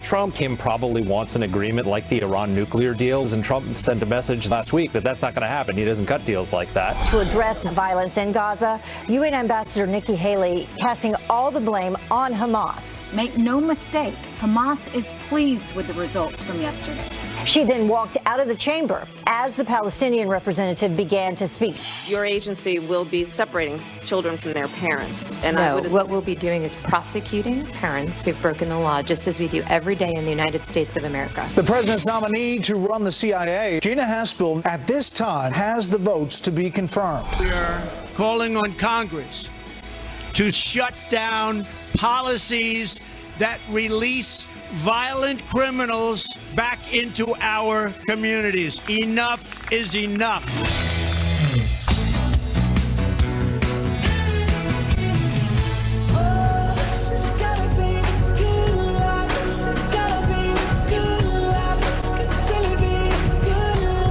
Trump. Kim probably wants an agreement like the Iran nuclear deals, and Trump sent a message last week that that's not going to happen. He doesn't cut deals like that. To address the violence in Gaza, UN Ambassador Nikki Haley casting all the blame on Hamas. Make no mistake, Hamas is pleased with the results from yesterday. She then walked out of the chamber as the Palestinian representative began to speak. Your agency will be separating children from their parents. And no, what we'll be doing is prosecuting parents who've broken the law, just as we do every day in the United States of America. The president's nominee to run the CIA, Gina Haspel, at this time has the votes to be confirmed. We are calling on Congress to shut down policies that release violent criminals back into our communities. Enough is enough.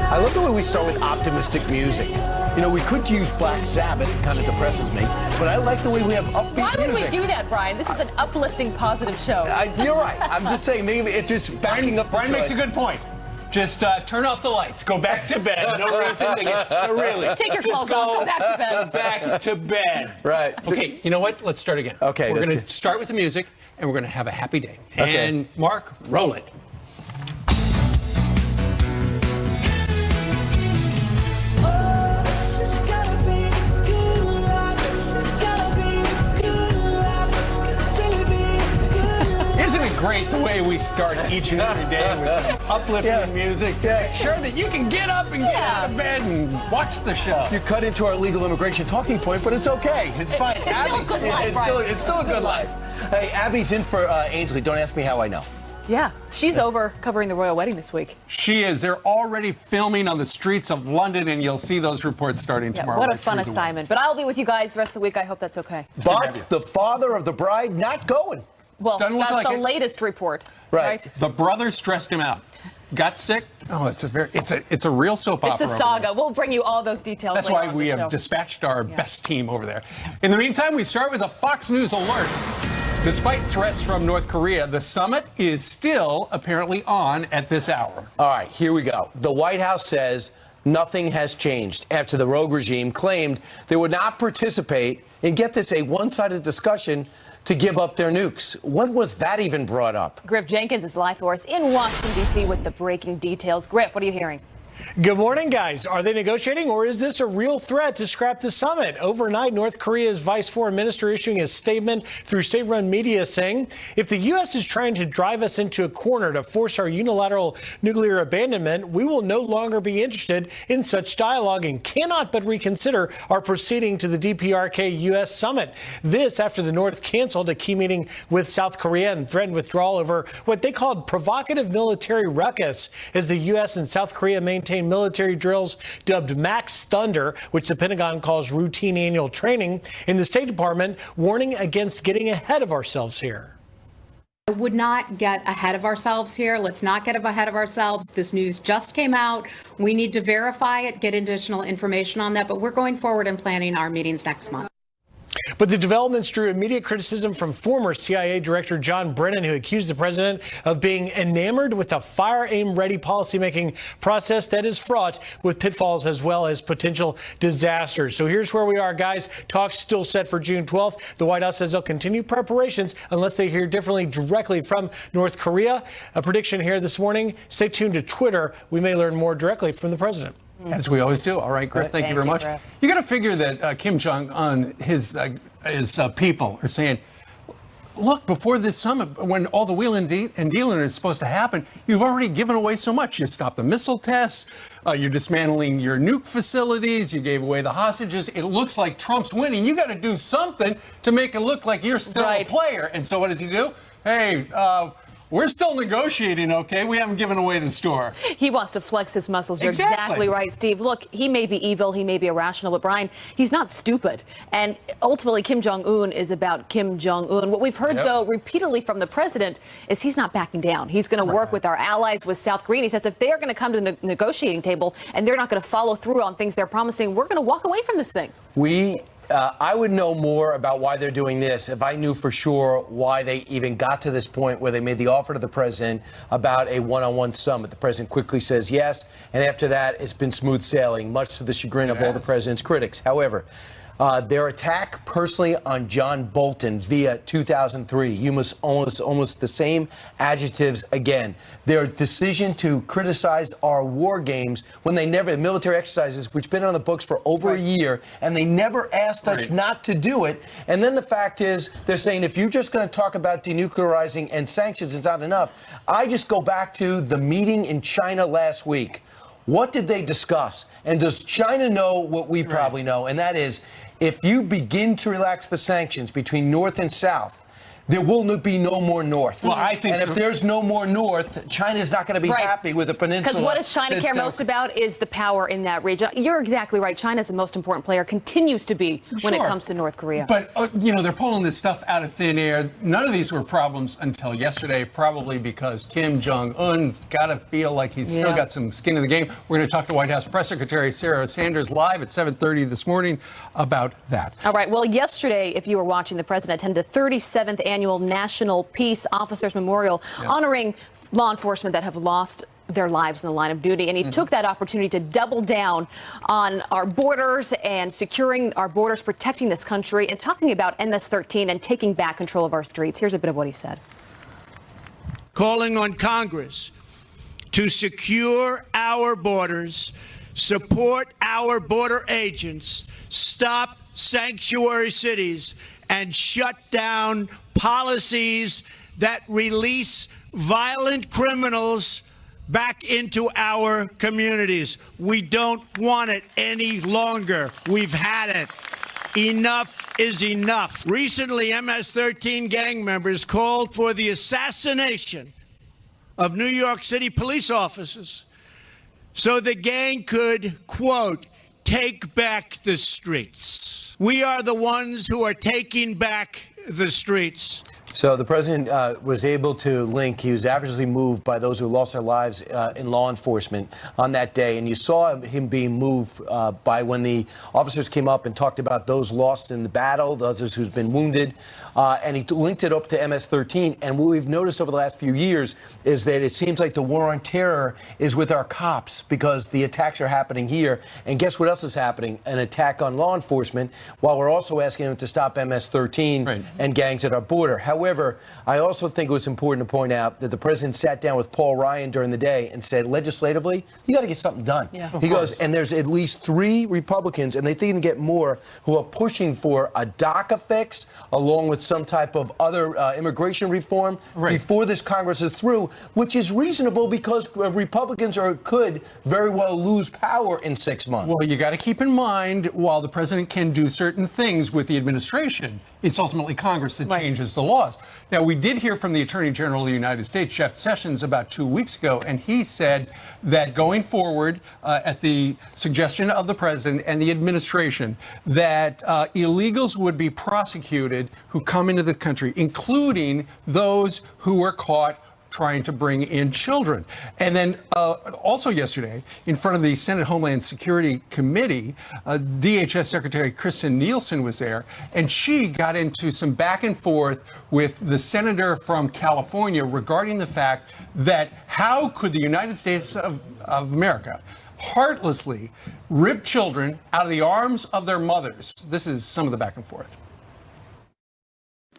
I love the way we start with optimistic music. You know, we could use Black Sabbath, it kind of depresses me, but I like the way we have upbeat music. Why would we do that, Brian? This is an uplifting, positive show. You're right. I'm just saying, maybe it's just backing up the Brian makes a good point. Just turn off the lights. Go back to bed. No reason to get really. Take your clothes off. Go back to bed. Back to bed. Right. Okay, you know what? Let's start again. Okay. We're going to start with the music, and we're going to have a happy day. Okay. And Mark, roll it. Isn't it great the way we start each and every day with some uplifting music to make sure that you can get up and get out of bed and watch the show? You cut into our legal immigration talking point, but it's okay. It's fine. It's still a good life, it's still a good life. Hey, Abby's in for Ainsley. Don't ask me how I know. Yeah, she's over covering the royal wedding this week. She is. They're already filming on the streets of London, and you'll see those reports starting tomorrow. What a fun assignment. But I'll be with you guys the rest of the week. I hope that's okay. But the father of the bride not going. Well, Doesn't look that's like the it. latest report. Right. The brother stressed him out. Got sick. Oh, it's a real soap opera. It's a saga. We'll bring you all those details. That's later why on we the have show. dispatched our best team over there. In the meantime, we start with a Fox News alert. Despite threats from North Korea, the summit is still apparently on at this hour. All right, here we go. The White House says nothing has changed after the rogue regime claimed they would not participate in, get this, a one-sided discussion to give up their nukes. When was that even brought up? Griff Jenkins is live for us in Washington, D.C. with the breaking details. Griff, what are you hearing? Good morning, guys. Are they negotiating, or is this a real threat to scrap the summit? Overnight, North Korea's vice foreign minister issuing a statement through state-run media saying, if the U.S. is trying to drive us into a corner to force our unilateral nuclear abandonment, we will no longer be interested in such dialogue and cannot but reconsider our proceeding to the DPRK U.S. summit. This after the North canceled a key meeting with South Korea and threatened withdrawal over what they called provocative military ruckus as the U.S. and South Korea maintain military drills dubbed Max Thunder, which the Pentagon calls routine annual training, in the State Department warning against getting ahead of ourselves here. I would not get ahead of ourselves here. Let's not get ahead of ourselves. This news just came out. We need to verify it, get additional information on that, but we're going forward and planning our meetings next month. But the developments drew immediate criticism from former CIA Director John Brennan, who accused the president of being enamored with a fire-aim-ready policymaking process that is fraught with pitfalls as well as potential disasters. So here's where we are, guys. Talks still set for June 12th. The White House says they'll continue preparations unless they hear differently directly from North Korea. A prediction here this morning. Stay tuned to Twitter. We may learn more directly from the president. As we always do. All right, Griff, thank you very much. Griff. You got to figure that Kim Jong-un, his people are saying, look, before this summit, when all the wheeling and dealing is supposed to happen, you've already given away so much. You stopped the missile tests. You're dismantling your nuke facilities. You gave away the hostages. It looks like Trump's winning. You got to do something to make it look like you're still a player. And so what does he do? Hey, we're still negotiating, okay? We haven't given away the store. He wants to flex his muscles. You're exactly right, Steve. Look, he may be evil, he may be irrational, but Brian, he's not stupid. And ultimately, Kim Jong-un is about Kim Jong-un. What we've heard, though, repeatedly from the president is he's not backing down. He's going to work with our allies, with South Korea. He says if they're going to come to the negotiating table and they're not going to follow through on things they're promising, we're going to walk away from this thing. We I would know more about why they're doing this if I knew for sure why they even got to this point where they made the offer to the president about a one-on-one summit. The president quickly says yes, and after that, it's been smooth sailing, much to the chagrin of all the president's critics. However, their attack personally on John Bolton via 2003, you must almost the same adjectives again. Their decision to criticize our war games when they never, military exercises, which have been on the books for over a year, and they never asked us not to do it. And then the fact is, they're saying if you're just going to talk about denuclearizing and sanctions, it's not enough. I just go back to the meeting in China last week. What did they discuss? And does China know what we probably know? And that is, if you begin to relax the sanctions between North and South, there will be no more North. Well, I think, and if there's no more North, China's not going to be happy with the peninsula. Because what does China care most about is the power in that region. You're exactly right. China's the most important player, continues to be when it comes to North Korea. But, they're pulling this stuff out of thin air. None of these were problems until yesterday, probably because Kim Jong-un's got to feel like he's still got some skin in the game. We're going to talk to White House Press Secretary Sarah Sanders live at 7:30 this morning about that. All right. Well, yesterday, if you were watching, the president attended the 37th Annual National Peace Officers Memorial, honoring law enforcement that have lost their lives in the line of duty. And he took that opportunity to double down on our borders and securing our borders, protecting this country, and talking about MS-13 and taking back control of our streets. Here's a bit of what he said. Calling on Congress to secure our borders, support our border agents, stop sanctuary cities, and shut down policies that release violent criminals back into our communities. We don't want it any longer. We've had it. Enough is enough. Recently, MS-13 gang members called for the assassination of New York City police officers so the gang could, quote, take back the streets. We are the ones who are taking back the streets. So the president was able to link, he was adversely moved by those who lost their lives in law enforcement on that day. And you saw him being moved by when the officers came up and talked about those lost in the battle, those who've been wounded. And he linked it up to MS-13. And what we've noticed over the last few years is that it seems like the war on terror is with our cops because the attacks are happening here. And guess what else is happening? An attack on law enforcement, while we're also asking them to stop MS-13 and gangs at our border. However, I also think it was important to point out that the president sat down with Paul Ryan during the day and said, legislatively, you got to get something done. He goes, and there's at least 3 Republicans, and they think they can get more, who are pushing for a DACA fix, along with some type of other immigration reform before this Congress is through, which is reasonable because Republicans could very well lose power in 6 months. Well, you got to keep in mind, while the president can do certain things with the administration, it's ultimately Congress that changes the laws. Now, we did hear from the Attorney General of the United States, Jeff Sessions, about 2 weeks ago, and he said that going forward, at the suggestion of the president and the administration, that illegals would be prosecuted who come into the country, including those who were caught trying to bring in children. And then also yesterday, in front of the Senate Homeland Security Committee, DHS Secretary Kristen Nielsen was there, and she got into some back and forth with the senator from California regarding the fact that how could the United States of America heartlessly rip children out of the arms of their mothers? This is some of the back and forth.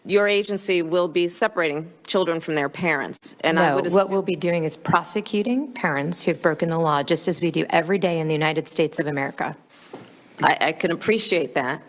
Your agency will be separating children from their parents. And I would what we'll be doing is prosecuting parents who've broken the law, just as we do every day in the United States of America. I can appreciate that.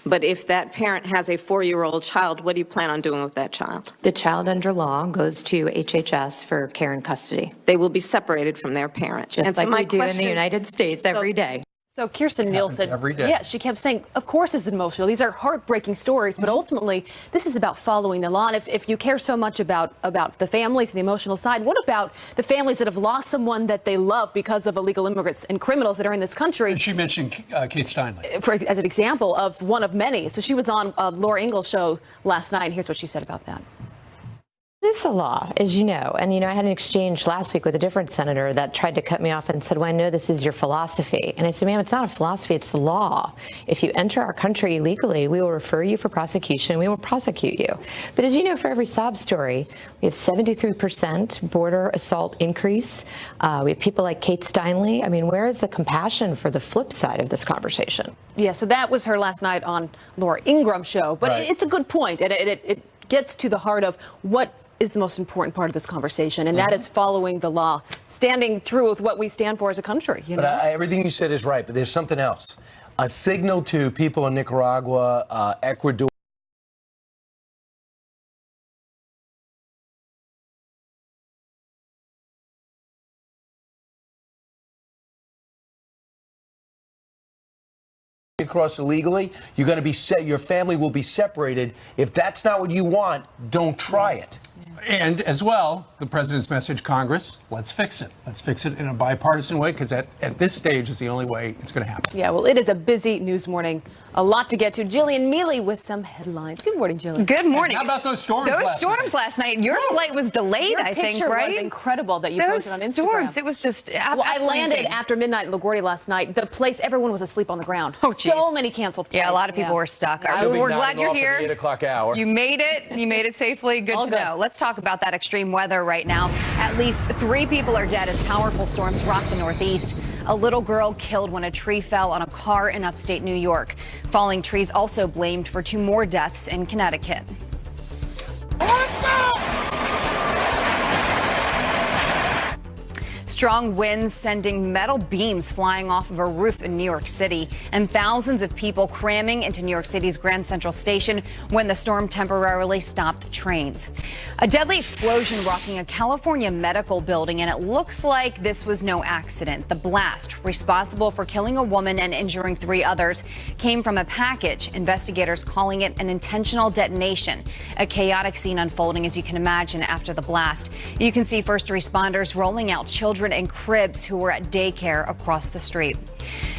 But if that parent has a 4-year-old child, what do you plan on doing with that child? The child under law goes to HHS for care and custody. They will be separated from their parent. Just like we do in the United States every day. So Kirsten Nielsen, every day. Yeah, she kept saying, of course it's emotional. These are heartbreaking stories, but ultimately this is about following the law. And if you care so much about the families and the emotional side, what about the families that have lost someone that they love because of illegal immigrants and criminals that are in this country? And she mentioned Kate Steinle. As an example of one of many. So she was on Laura Ingalls' show last night, and here's what she said about that. It is a law, as you know. And, I had an exchange last week with a different senator that tried to cut me off and said, well, I know this is your philosophy. And I said, ma'am, it's not a philosophy, it's the law. If you enter our country illegally, we will refer you for prosecution. We will prosecute you. But as you know, for every sob story, we have 73% border assault increase. We have people like Kate Steinle. I mean, where is the compassion for the flip side of this conversation? Yeah, so that was her last night on Laura Ingraham's show. But it's a good point. And it gets to the heart of what is the most important part of this conversation, and that is following the law, standing true with what we stand for as a country. But everything you said is right, but there's something else. A signal to people in Nicaragua, Ecuador, across illegally, you're going to be your family will be separated. If that's not what you want, don't try it. And as well, the president's message, Congress, let's fix it. Let's fix it in a bipartisan way, because at this stage is the only way it's going to happen. Yeah, well, it is a busy news morning. A lot to get to. Jillian Mealy with some headlines. Good morning, Jillian. Good morning. And how about those storms last night? Your flight was delayed, I think, right? Your picture was incredible that you posted on Instagram. Storms, it was just I landed after midnight in LaGuardia last night. The place, everyone was asleep on the ground. Oh, geez. So many canceled flights. Yeah, a lot of people were stuck. We're glad you're here. 8 o'clock hour. You made it. You made it safely. Good to know. Let's talk about that extreme weather right now. At least 3 people are dead as powerful storms rock the Northeast. A little girl killed when a tree fell on a car in upstate New York. Falling trees also blamed for 2 more deaths in Connecticut. Strong winds sending metal beams flying off of a roof in New York City, and thousands of people cramming into New York City's Grand Central Station when the storm temporarily stopped trains. A deadly explosion rocking a California medical building, and it looks like this was no accident. The blast, responsible for killing a woman and injuring 3 others, came from a package, investigators calling it an intentional detonation. A chaotic scene unfolding, as you can imagine, after the blast. You can see first responders rolling out children in cribs who were at daycare across the street.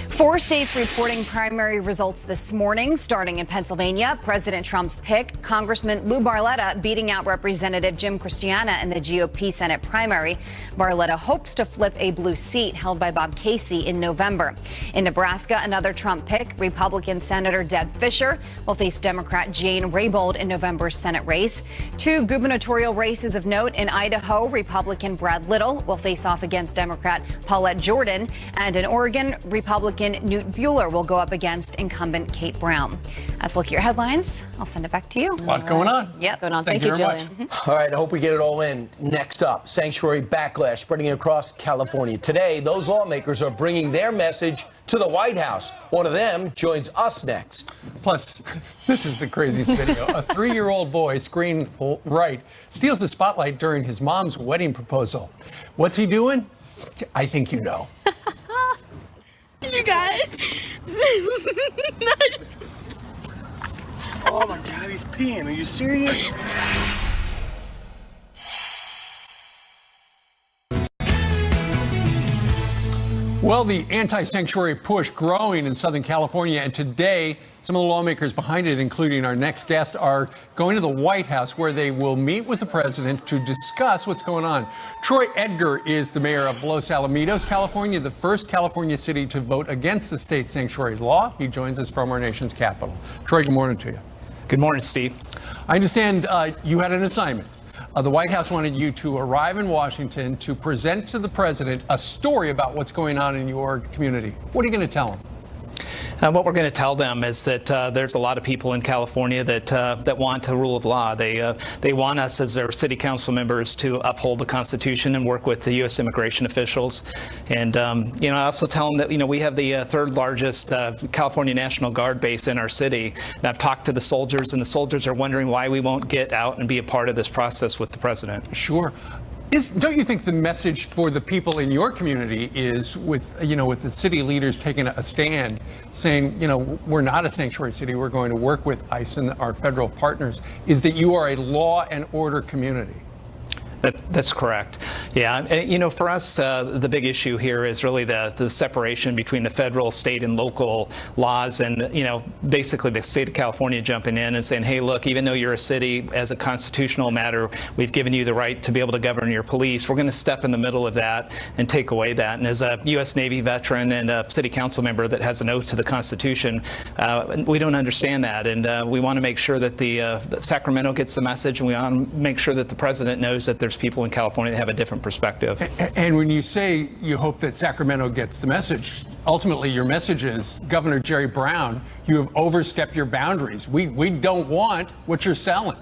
4 states reporting primary results this morning, starting in Pennsylvania. President Trump's pick, Congressman Lou Barletta, beating out Representative Jim Christiana in the GOP Senate primary. Barletta hopes to flip a blue seat held by Bob Casey in November. In Nebraska, another Trump pick, Republican Senator Deb Fischer, will face Democrat Jane Raybould in November's Senate race. 2 gubernatorial races of note in Idaho, Republican Brad Little will face off against Democrat Paulette Jordan, and in Oregon, Republican Newt Bueller will go up against incumbent Kate Brown. Let's look at your headlines. I'll send it back to you. A lot going on. Yep. Going on. Thank you, you very Jillian. All right, I hope we get it all in. Next up, sanctuary backlash spreading across California. Today, those lawmakers are bringing their message to the White House. One of them joins us next. Plus, this is the craziest video. A 3-year-old boy, screen right, steals the spotlight during his mom's wedding proposal. What's he doing? I think you know. You guys. Oh my God, he's peeing. Are you serious? Well, the anti-sanctuary push growing in Southern California, and today some of the lawmakers behind it, including our next guest, are going to the White House, where they will meet with the president to discuss what's going on. Troy Edgar is the mayor of Los Alamitos, California, the first California city to vote against the state sanctuary law. He joins us from our nation's capital. Troy, good morning to you. Good morning, Steve. I understand you had an assignment. The White House wanted you to arrive in Washington to present to the president a story about what's going on in your community. What are you going to tell him? What we're going to tell them is that there's a lot of people in California that want the rule of law. They want us as their city council members to uphold the Constitution and work with the U.S. immigration officials. And I also tell them that we have the 3rd largest California National Guard base in our city. And I've talked to the soldiers, and the soldiers are wondering why we won't get out and be a part of this process with the president. Sure. Don't you think the message for the people in your community is with the city leaders taking a stand saying, we're not a sanctuary city, we're going to work with ICE and our federal partners, is that you are a law and order community? That's correct. Yeah, and, you know, for us, the big issue here is really the separation between the federal, state, and local laws, and you know, basically the state of California jumping in and saying, hey, look, even though you're a city, as a constitutional matter, we've given you the right to be able to govern your police. We're going to step in the middle of that and take away that. And as a U.S. Navy veteran and a city council member that has an oath to the Constitution, we don't understand that, and we want to make sure that that Sacramento gets the message, and we want to make sure that the president knows that there's people in California that have a different perspective. And when you say you hope that Sacramento gets the message, ultimately your message is, Governor Jerry Brown, you have overstepped your boundaries. We don't want what you're selling.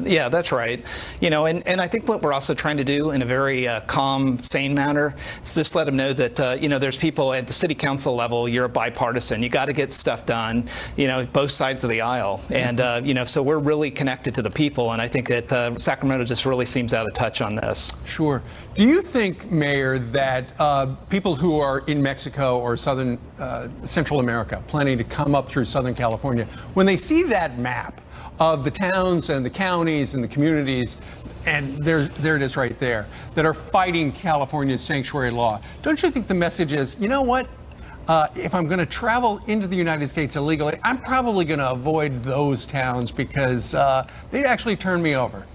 Yeah, that's right. You know, and I think what we're also trying to do in a very calm, sane manner is just let them know that, you know, there's people at the city council level, you're bipartisan. You got to get stuff done, you know, both sides of the aisle. And, you know, so we're really connected to the people. And I think that Sacramento just really seems out of touch on this. Sure. Do you think, Mayor, that people who are in Mexico or Southern Central America planning to come up through Southern California, when they see that map of the towns and the counties and the communities, and there it is right there, that are fighting California's sanctuary law, don't you think the message is, you know what, if I'm going to travel into the United States illegally, I'm probably going to avoid those towns because they actually turn me over?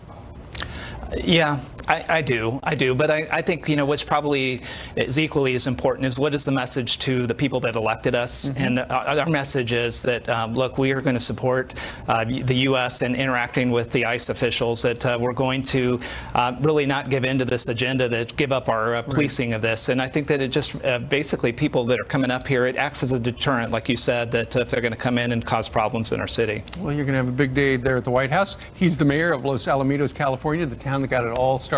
Yeah, I do. But I think, you know, what's probably is equally as important is what is the message to the people that elected us? And our message is that, look, we are going to support the U.S. in interacting with the ICE officials, that we're going to really not give in to this agenda, that give up our policing of this. And I think that it just basically people that are coming up here, it acts as a deterrent, like you said, that if they're going to come in and cause problems in our city. Well, you're going to have a big day there at the White House. He's the mayor of Los Alamitos, California, the town that got it all started.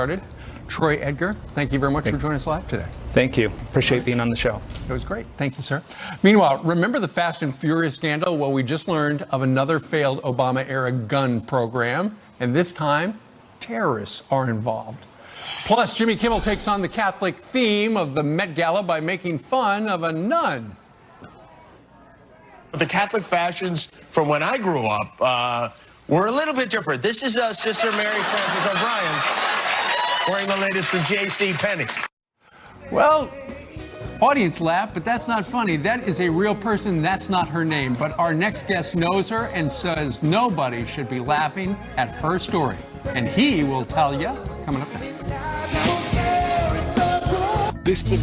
Troy Edgar, thank you very much for joining us live today. Thank you. Appreciate being on the show. It was great. Thank you, sir. Meanwhile, remember the Fast and Furious scandal? Well, we just learned of another failed Obama-era gun program, and this time, terrorists are involved. Plus, Jimmy Kimmel takes on the Catholic theme of the Met Gala by making fun of a nun. The Catholic fashions from when I grew up were a little bit different. This is Sister Mary Frances O'Brien wearing the latest from J.C. Penney. Well, audience laugh, but that's not funny. That is a real person. That's not her name. But our next guest knows her and says nobody should be laughing at her story. And he will tell you coming up next.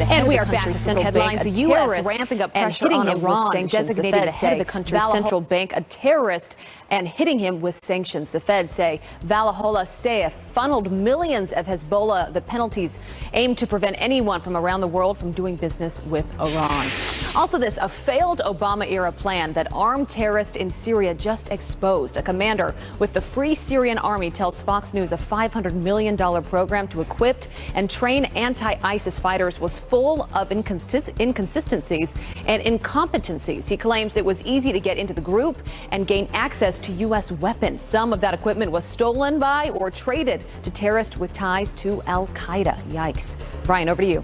And we are back to send headlines. The U.S. ramping up pressure on Iran, saying designated the head of the country's central bank a terrorist and hitting him with sanctions. The Fed say Valahalla Saif funneled millions of Hezbollah. The penalties aim to prevent anyone from around the world from doing business with Iran. Also this, a failed Obama-era plan that armed terrorists in Syria just exposed. A commander with the Free Syrian Army tells Fox News a $500 million program to equip and train anti-ISIS fighters was full of inconsistencies and incompetencies. He claims it was easy to get into the group and gain access to U.S. weapons. Some of that equipment was stolen by or traded to terrorists with ties to al-Qaeda. Yikes. Brian, over to you.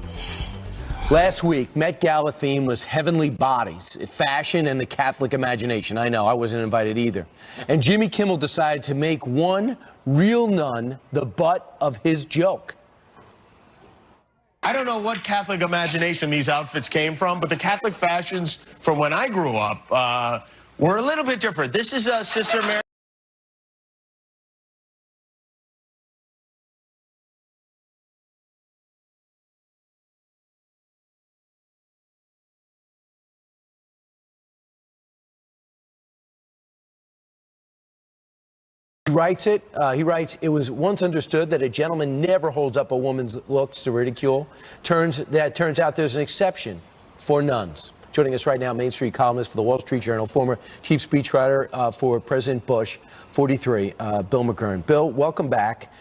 Last week, Met Gala theme was heavenly bodies, fashion, and the Catholic imagination. I know, I wasn't invited either. And Jimmy Kimmel decided to make one real nun the butt of his joke. I don't know what Catholic imagination these outfits came from, but the Catholic fashions from when I grew up were a little bit different. This is Sister Mary. He writes, it was once understood that a gentleman never holds up a woman's looks to ridicule. Turns out there's an exception for nuns. Joining us right now, Main Street columnist for the Wall Street Journal, former chief speechwriter for President Bush, 43, Bill McGurn. Bill, welcome back.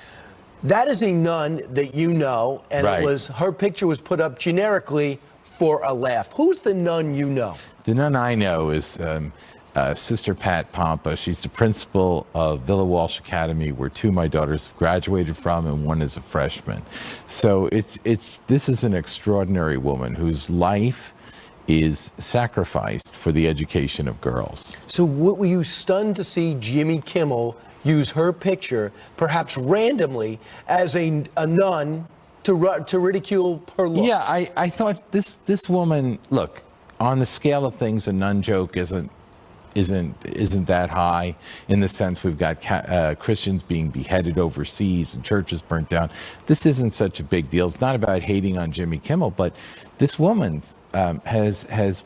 That is a nun that you know, and Right. her picture was put up generically for a laugh. Who's the nun you know? The nun I know is Sister Pat Pompa. She's the principal of Villa Walsh Academy, where two of my daughters graduated from, and one is a freshman. So this is an extraordinary woman whose life is sacrificed for the education of girls. So were you stunned to see Jimmy Kimmel use her picture, perhaps randomly, as a nun to ridicule her looks? Yeah, I thought this woman, look, on the scale of things, a nun joke isn't that high, in the sense we've got Christians being beheaded overseas and churches burnt down. This isn't such a big deal. It's not about hating on Jimmy Kimmel, but this woman has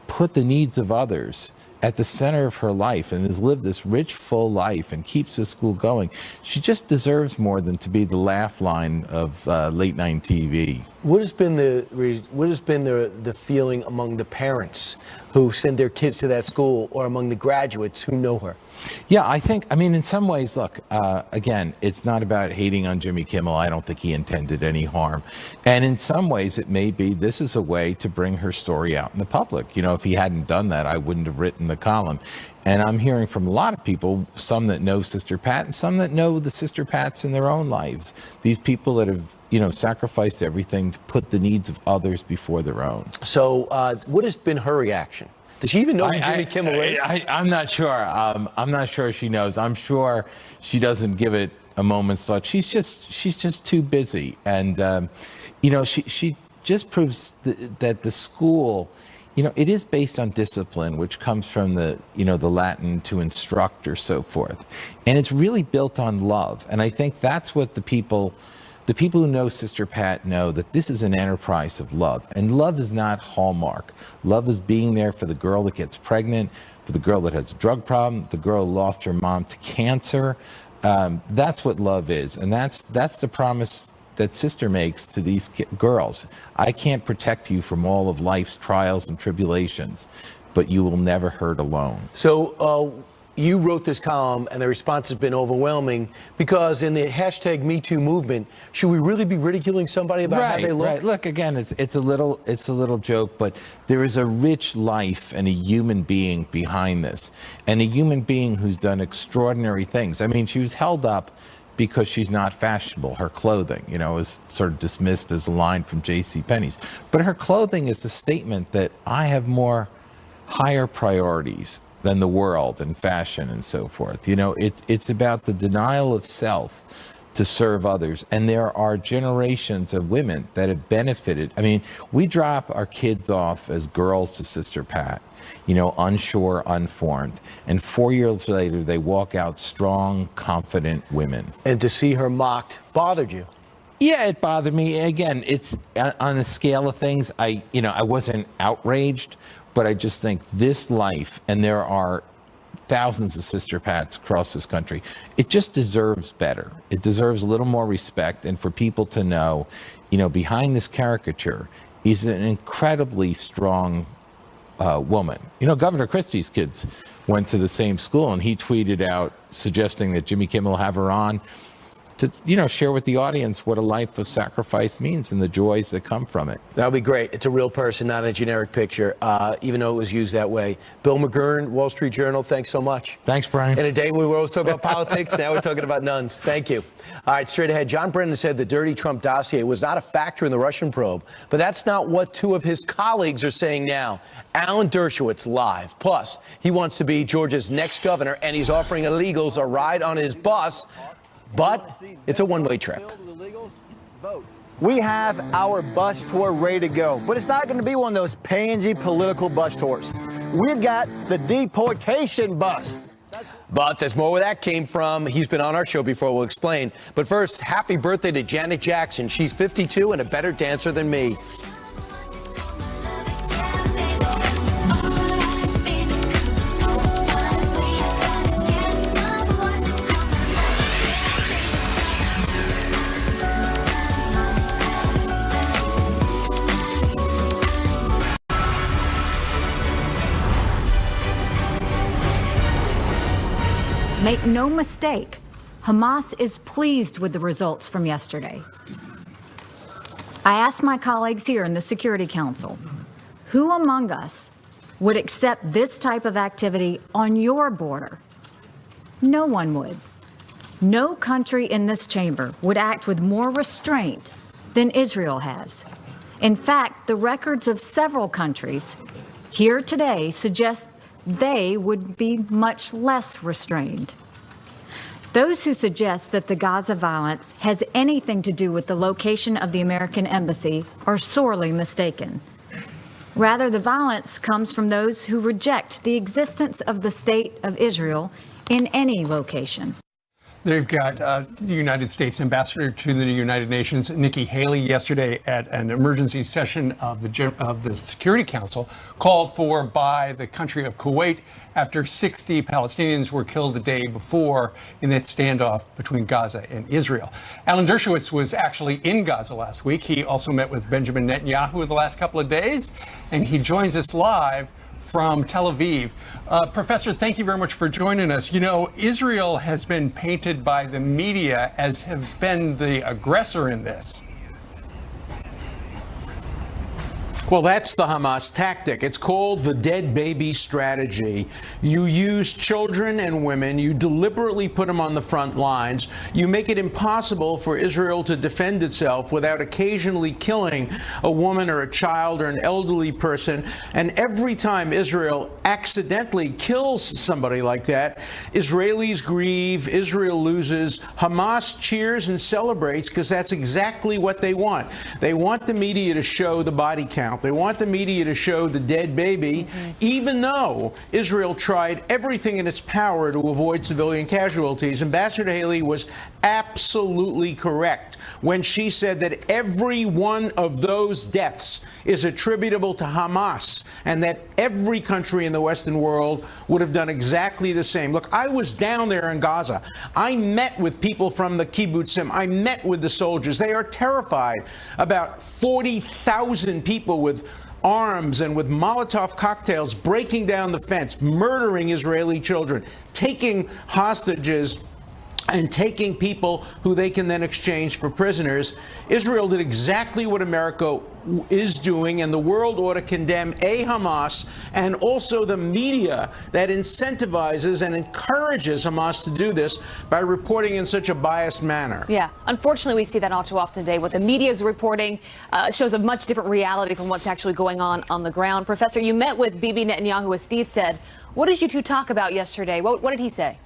put the needs of others at the center of her life and has lived this rich, full life and keeps the school going. She just deserves more than to be the laugh line of late night TV. What has been the feeling among the parents who send their kids to that school, or among the graduates who know her? Yeah, I mean, in some ways, look, again, it's not about hating on Jimmy Kimmel. I don't think he intended any harm. And in some ways, it may be this is a way to bring her story out in the public. You know, if he hadn't done that, I wouldn't have written the column. And I'm hearing from a lot of people, some that know Sister Pat and some that know the Sister Pats in their own lives. These people that have, you know, sacrificed everything to put the needs of others before their own. So what has been her reaction? Does she even know who Jimmy Kimmel is? I'm not sure. I'm not sure she knows. I'm sure she doesn't give it a moment's thought. She's just too busy. And, you know, she just proves that the school, you know, it is based on discipline, which comes from the, you know, the Latin to instruct or so forth. And it's really built on love. And I think that's what the people who know Sister Pat know, that this is an enterprise of love. And love is not Hallmark. Love is being there for the girl that gets pregnant, for the girl that has a drug problem, the girl who lost her mom to cancer. That's what love is. And that's the promise that Sister makes to these girls. I can't protect you from all of life's trials and tribulations, but you will never hurt alone. So you wrote this column, and the response has been overwhelming, because in the hashtag #MeToo movement, should we really be ridiculing somebody about how they look? Right. Look, again, it's a little joke, but there is a rich life and a human being behind this, and a human being who's done extraordinary things. I mean, she was held up because she's not fashionable. Her clothing, you know, is sort of dismissed as a line from JCPenney's, but her clothing is a statement that I have more higher priorities than the world and fashion and so forth. You know, it's about the denial of self to serve others. And there are generations of women that have benefited. I mean, we drop our kids off as girls to Sister Pat, you know, unsure, unformed. And 4 years later, they walk out strong, confident women. And to see her mocked bothered you? Yeah, it bothered me. Again, it's on the scale of things, I wasn't outraged, but I just think this life, and there are thousands of Sister Pats across this country, it just deserves better. It deserves a little more respect, and for people to know, you know, behind this caricature is an incredibly strong woman. You know, Governor Christie's kids went to the same school, and he tweeted out suggesting that Jimmy Kimmel have her on to, you know, share with the audience what a life of sacrifice means and the joys that come from it. That would be great. It's a real person, not a generic picture, even though it was used that way. Bill McGurn, Wall Street Journal, thanks so much. Thanks, Brian. In a day where we were always talking about politics, now we're talking about nuns. Thank you. All right, straight ahead. John Brennan said the dirty Trump dossier was not a factor in the Russian probe, but that's not what two of his colleagues are saying now. Alan Dershowitz live. Plus, he wants to be Georgia's next governor, and he's offering illegals a ride on his bus. But it's a one-way trip. We have our bus tour ready to go, but it's not going to be one of those pansy political bus tours. We've got the deportation bus. But there's more where that came from. He's been on our show before. We'll explain. But first, happy birthday to Janet Jackson. She's 52 and a better dancer than me. Make no mistake, Hamas is pleased with the results from yesterday. I asked my colleagues here in the Security Council, who among us would accept this type of activity on your border? No one would. No country in this chamber would act with more restraint than Israel has. In fact, the records of several countries here today suggest they would be much less restrained. Those who suggest that the Gaza violence has anything to do with the location of the American embassy are sorely mistaken. Rather, the violence comes from those who reject the existence of the State of Israel in any location. They've got the United States ambassador to the United Nations, Nikki Haley, yesterday at an emergency session of the Security Council called for by the country of Kuwait after 60 Palestinians were killed the day before in that standoff between Gaza and Israel. Alan Dershowitz was actually in Gaza last week. He also met with Benjamin Netanyahu the last couple of days, and he joins us live from Tel Aviv. Professor, thank you very much for joining us. You know, Israel has been painted by the media as have been the aggressor in this. Well, that's the Hamas tactic. It's called the dead baby strategy. You use children and women, you deliberately put them on the front lines, you make it impossible for Israel to defend itself without occasionally killing a woman or a child or an elderly person. And every time Israel accidentally kills somebody like that, Israelis grieve, Israel loses, Hamas cheers and celebrates because that's exactly what they want. They want the media to show the body count. They want the media to show the dead baby, even though Israel tried everything in its power to avoid civilian casualties. Ambassador Haley was absolutely correct when she said that every one of those deaths is attributable to Hamas and that every country in the Western world would have done exactly the same. Look, I was down there in Gaza. I met with people from the kibbutzim. I met with the soldiers. They are terrified about 40,000 people with arms and with Molotov cocktails breaking down the fence, murdering Israeli children, taking hostages and taking people who they can then exchange for prisoners. Israel did exactly what America is doing, and the world ought to condemn Hamas and also the media that incentivizes and encourages Hamas to do this by reporting in such a biased manner. Yeah, unfortunately, we see that all too often today. What the media is reporting shows a much different reality from what's actually going on the ground. Professor, you met with Bibi Netanyahu, as Steve said. What did you two talk about yesterday? What did he say?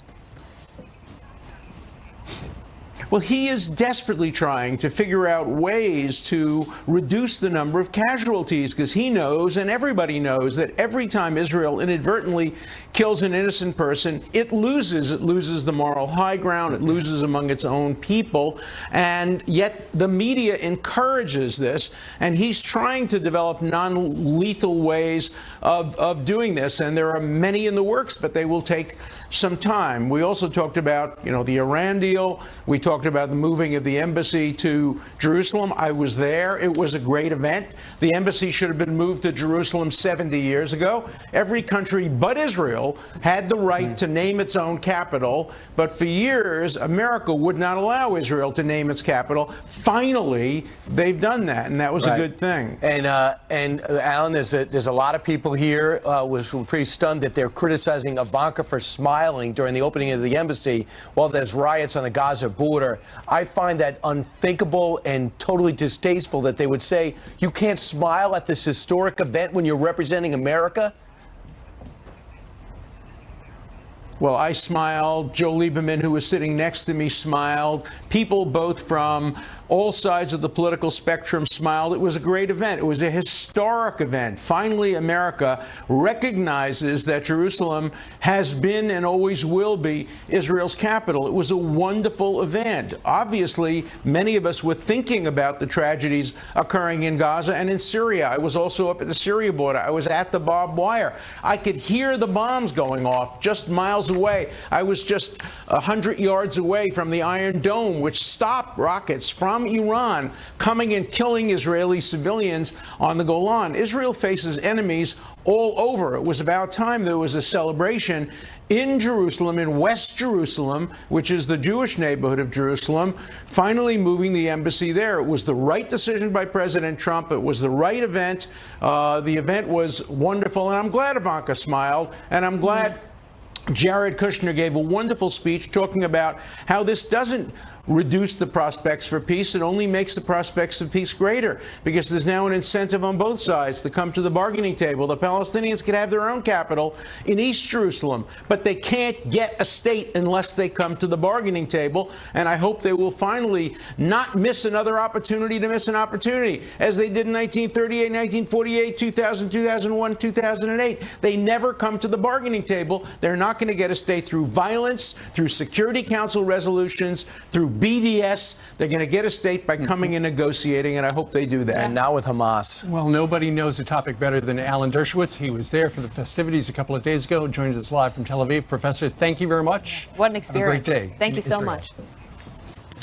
Well, he is desperately trying to figure out ways to reduce the number of casualties because he knows, and everybody knows, that every time Israel inadvertently kills an innocent person, it loses. It loses the moral high ground. It loses among its own people. And yet the media encourages this, and he's trying to develop non-lethal ways of doing this. And there are many in the works, but they will take some time. We also talked about, the Iran deal. We talked about the moving of the embassy to Jerusalem. I was there. It was a great event. The embassy should have been moved to Jerusalem 70 years ago. Every country but Israel had the right to name its own capital, but for years, America would not allow Israel to name its capital. Finally, they've done that, and that was a good thing. And Alan, there's a lot of people here was pretty stunned that they're criticizing Ivanka for smiling during the opening of the embassy while there's riots on the Gaza border. I find that unthinkable and totally distasteful that they would say you can't smile at this historic event when you're representing America. Well, I smiled. Joe Lieberman, who was sitting next to me, smiled. People both from all sides of the political spectrum smiled. It was a great event. It was a historic event. Finally, America recognizes that Jerusalem has been and always will be Israel's capital. It was a wonderful event. Obviously, many of us were thinking about the tragedies occurring in Gaza and in Syria. I was also up at the Syria border. I was at the barbed wire. I could hear the bombs going off just miles away. I was just 100 yards away from the Iron Dome, which stopped rockets from Iran coming and killing Israeli civilians on the Golan. Israel faces enemies all over. It was about time there was a celebration in Jerusalem, in West Jerusalem, which is the Jewish neighborhood of Jerusalem, finally moving the embassy there. It was the right decision by President Trump. It was the right event. The event was wonderful, and I'm glad Ivanka smiled, and I'm glad Jared Kushner gave a wonderful speech talking about how this doesn't reduce the prospects for peace. It only makes the prospects of peace greater, because there's now an incentive on both sides to come to the bargaining table. The Palestinians could have their own capital in East Jerusalem, but they can't get a state unless they come to the bargaining table. And I hope they will finally not miss another opportunity to miss an opportunity, as they did in 1938, 1948, 2000, 2001, 2008. They never come to the bargaining table. They're not going to get a state through violence, through Security Council resolutions, through BDS. They're going to get a state by coming and negotiating, and I hope they do that. And now with Hamas. Well, nobody knows the topic better than Alan Dershowitz. He was there for the festivities a couple of days ago, joins us live from Tel Aviv. Professor, thank you very much. What an experience. Have a great day. Thank you so Israel. much.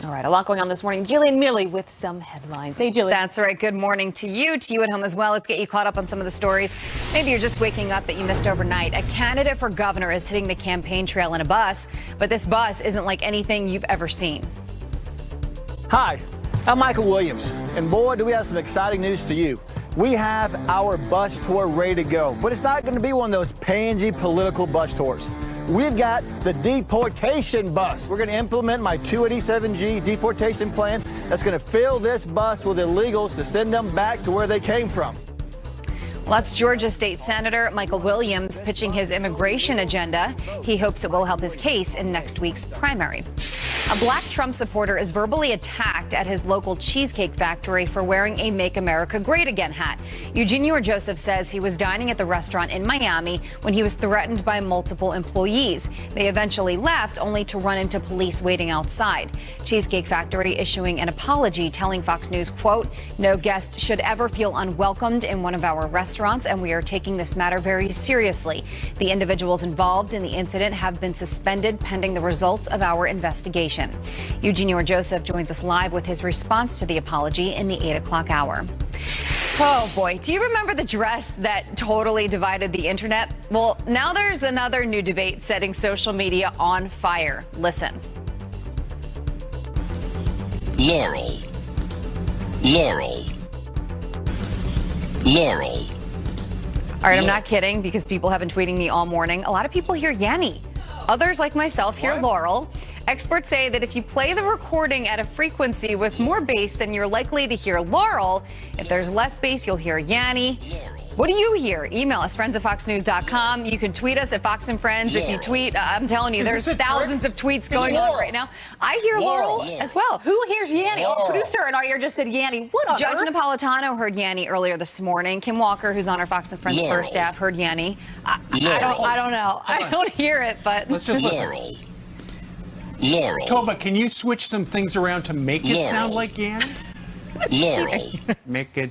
All right, a lot going on this morning. Jillian Milley with some headlines. Hey, Jillian. That's right. Good morning to you at home as well. Let's get you caught up on some of the stories. Maybe you're just waking up that you missed overnight. A candidate for governor is hitting the campaign trail in a bus, but this bus isn't like anything you've ever seen. Hi, I'm Michael Williams, and boy, do we have some exciting news to you. We have our bus tour ready to go, but it's not going to be one of those pansy political bus tours. We've got the deportation bus. We're going to implement my 287G deportation plan that's going to fill this bus with illegals to send them back to where they came from. Well, that's Georgia State Senator Michael Williams pitching his immigration agenda. He hopes it will help his case in next week's primary. A black Trump supporter is verbally attacked at his local cheesecake factory for wearing a Make America Great Again hat. Eugenio Joseph says he was dining at the restaurant in Miami when he was threatened by multiple employees. They eventually left, only to run into police waiting outside. Cheesecake Factory issuing an apology, telling Fox News, quote, "No guest should ever feel unwelcomed in one of our restaurants, and we are taking this matter very seriously. The individuals involved in the incident have been suspended pending the results of our investigation." Eugenio Joseph joins us live with his response to the apology in the 8 o'clock hour. Oh boy, do you remember the dress that totally divided the internet? Well, now there's another new debate setting social media on fire. Listen. Laurel. Laurel. Laurel. All right, I'm not kidding, because people have been tweeting me all morning. A lot of people hear Yanny. Others, like myself, hear Laurel. Experts say that if you play the recording at a frequency with more bass, then you're likely to hear Laurel. If there's less bass, you'll hear Yanny. What do you hear? Email us, friends@foxnews.com. You can tweet us at Fox and Friends. If you tweet, I'm telling you, there's thousands of tweets going on right now. I hear Laurel as well. Who hears Yanny? Oh, producer in our ear just said Yanny. What on Judge earth? Napolitano heard Yanny earlier this morning. Kim Walker, who's on our Fox and Friends first staff, heard Yanny. I don't know. I don't hear it, but Let's just listen. Laurel. Toba, can you switch some things around to make it sound like Yanny? Laurel. Make it.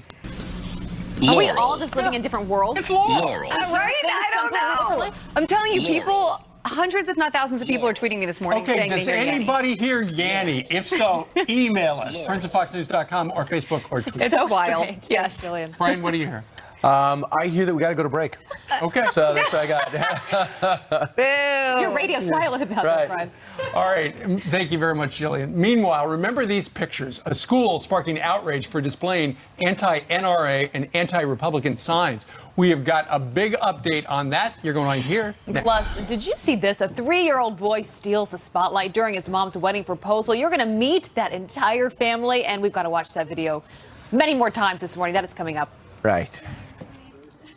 Are we all just living in different worlds? It's Laurel. Right? I don't know. I'm telling you, people, hundreds if not thousands of people are tweeting me this morning Okay, saying does they hear Yanny. anybody hear Yanny? If so, email us, friends@foxnews.com or Facebook or Twitter. It's so wild. Strange. Yes. Jillian. Brian, what do you hear? I hear that we got to go to break. Okay. So that's what I got. Boo. You're radio silent about that, Brian. All right. Thank you very much, Jillian. Meanwhile, remember these pictures. A school sparking outrage for displaying anti-NRA and anti-Republican signs. We have got a big update on that. You're going to hear next. Plus, did you see this? A 3-year-old boy steals the spotlight during his mom's wedding proposal. You're going to meet that entire family, and we've got to watch that video many more times this morning. That is coming up. Right.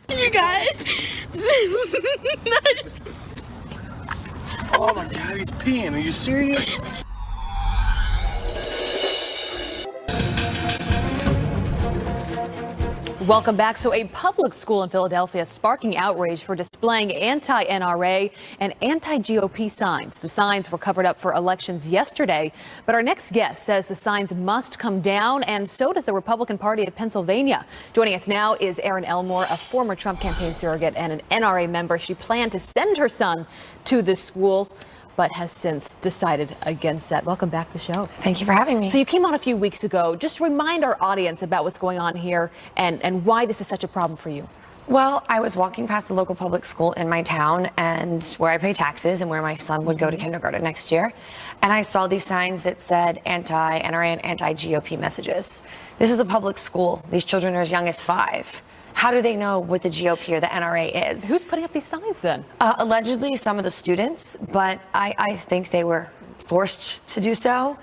You guys. Oh my God, he's peeing. Are you serious? Welcome back. So a public school in Philadelphia sparking outrage for displaying anti-NRA and anti-GOP signs. The signs were covered up for elections yesterday, but our next guest says the signs must come down, and so does the Republican Party of Pennsylvania. Joining us now is Erin Elmore, a former Trump campaign surrogate and an NRA member. She planned to send her son to this school, but has since decided against that. Welcome back to the show. Thank you for having me. So you came on a few weeks ago. Just remind our audience about what's going on here and why this is such a problem for you. Well, I was walking past the local public school in my town and where I pay taxes and where my son would go to kindergarten next year. And I saw these signs that said anti-NRA and anti-GOP messages. This is a public school. These children are as young as 5. How do they know what the GOP or the NRA is? Who's putting up these signs then? Allegedly some of the students, but I think they were forced to do so.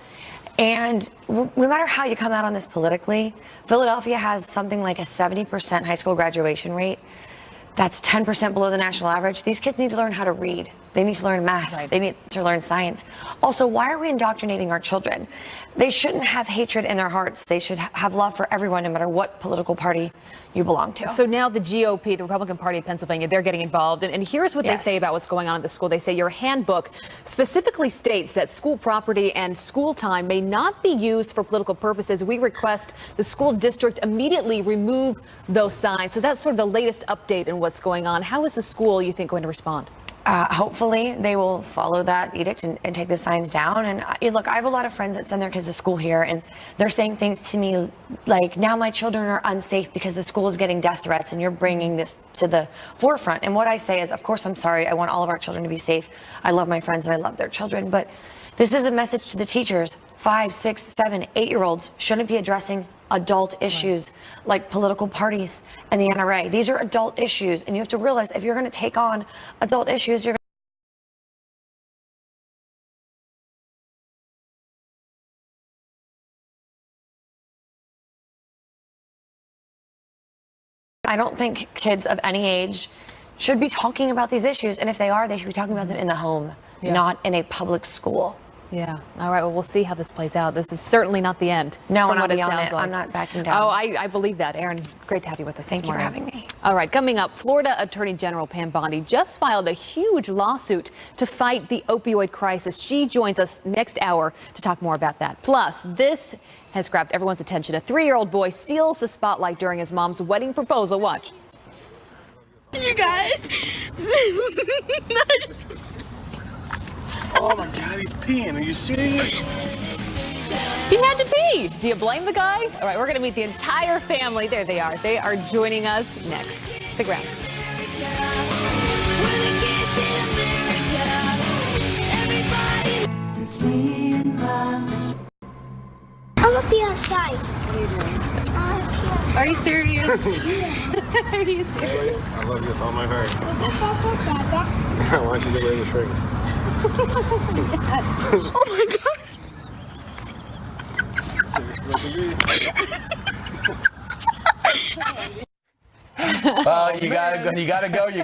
And no matter how you come out on this politically, Philadelphia has something like a 70% high school graduation rate. That's 10% below the national average. These kids need to learn how to read. They need to learn math. Right. They need to learn science. Also, why are we indoctrinating our children? They shouldn't have hatred in their hearts. They should have love for everyone, no matter what political party you belong to. So now the GOP, the Republican Party of Pennsylvania, they're getting involved. And here's what they say about what's going on at the school. They say your handbook specifically states that school property and school time may not be used for political purposes. We request the school district immediately remove those signs. So that's sort of the latest update in what's going on. How is the school, you think, going to respond? Hopefully they will follow that edict and take the signs down. And look, I have a lot of friends that send their kids to school here, and they're saying things to me like, now my children are unsafe because the school is getting death threats and you're bringing this to the forefront. And what I say is, of course, I'm sorry. I want all of our children to be safe. I love my friends and I love their children. But this is a message to the teachers. 5, 6, 7, 8-year-olds shouldn't be addressing adult issues like political parties and the NRA. These are adult issues, and you have to realize if you're going to take on adult issues, you're I don't think kids of any age should be talking about these issues, and if they are, they should be talking about them in the home, not in a public school. Yeah. All right. Well, we'll see how this plays out. This is certainly not the end. No, from and I'll what it be on sounds it. like. I'm not backing down. Oh, I believe that. Aaron, great to have you with us. Thank this you for morning. having me. All right. Coming up, Florida Attorney General Pam Bondi just filed a huge lawsuit to fight the opioid crisis. She joins us next hour to talk more about that. Plus, this has grabbed everyone's attention. A 3-year-old boy steals the spotlight during his mom's wedding proposal. Watch. You guys. Oh my God, he's peeing. Are you serious? He had to pee. Do you blame the guy? All right, we're going to meet the entire family. There they are. They are joining us next. Stick around. I'm gonna be outside. What are you doing? Are you serious? Are you serious? I love you with all my heart. I want you to wear the ring. Oh my God. You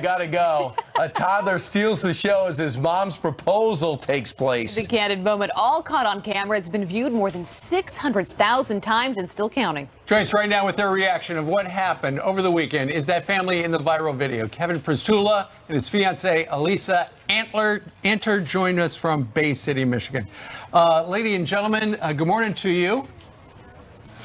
gotta go. A toddler steals the show as his mom's proposal takes place. The candid moment, all caught on camera. It's been viewed more than 600,000 times and still counting. Join us right now with their reaction of what happened over the weekend. Is that family in the viral video? Kevin Pristula and his fiancee, Elisa Anter, joined us from Bay City, Michigan. Ladies and gentlemen, good morning to you.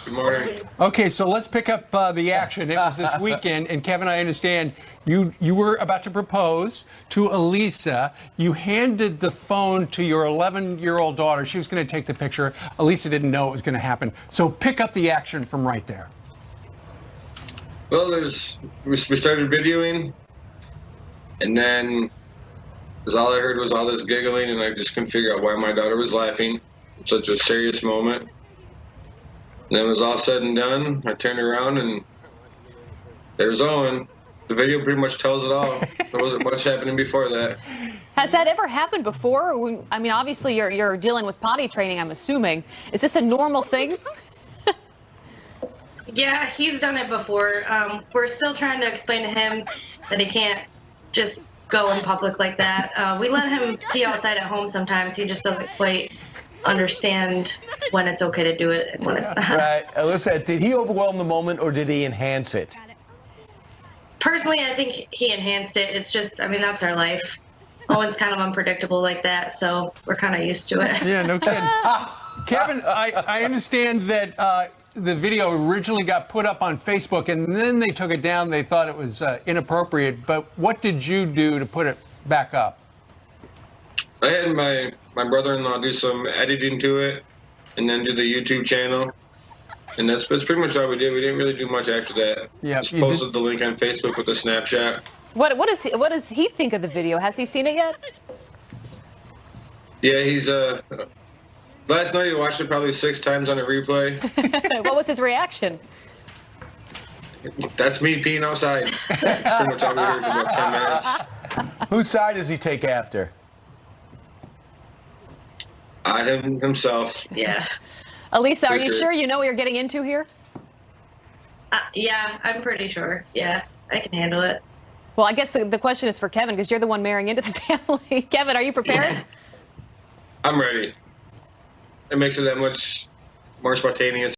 Good morning. Okay, so let's pick up the action. It was this weekend, and Kevin, I understand you were about to propose to Elisa. You handed the phone to your 11-year-old daughter. She was going to take the picture. Elisa didn't know it was going to happen. So pick up the action from right there. Well, we started videoing, and then all I heard was all this giggling, and I just couldn't figure out why my daughter was laughing. Such a serious moment. And then it was all said and done. I turned around and there's Owen. The video pretty much tells it all. There wasn't much happening before that. Has that ever happened before? I mean, obviously you're dealing with potty training, I'm assuming. Is this a normal thing? Yeah, he's done it before. We're still trying to explain to him that he can't just go in public like that. We let him pee outside at home sometimes. He just doesn't quite understand when it's okay to do it and when it's not. Right. Alyssa, did he overwhelm the moment or did he enhance it? Personally, I think he enhanced it. It's just, I mean, that's our life. Owen's kind of unpredictable like that, so we're kind of used to it. Yeah, no kidding. Kevin, I understand that the video originally got put up on Facebook and then they took it down. They thought it was inappropriate. But what did you do to put it back up? I had my brother-in-law do some editing to it and then do the YouTube channel. And that's pretty much all we did. We didn't really do much after that. Yeah, just posted the link on Facebook with a snapshot. What does he think of the video? Has he seen it yet? Yeah, he's last night he watched it probably 6 times on a replay. What was his reaction? That's me peeing outside. That's pretty much all we heard for about 10 minutes. Whose side does he take after? Him himself. Yeah. Elisa, are For you sure. sure you know what you're getting into here? Yeah, I'm pretty sure. Yeah, I can handle it. Well, I guess the question is for Kevin, because you're the one marrying into the family. Kevin, are you prepared? I'm ready. It makes it that much more spontaneous.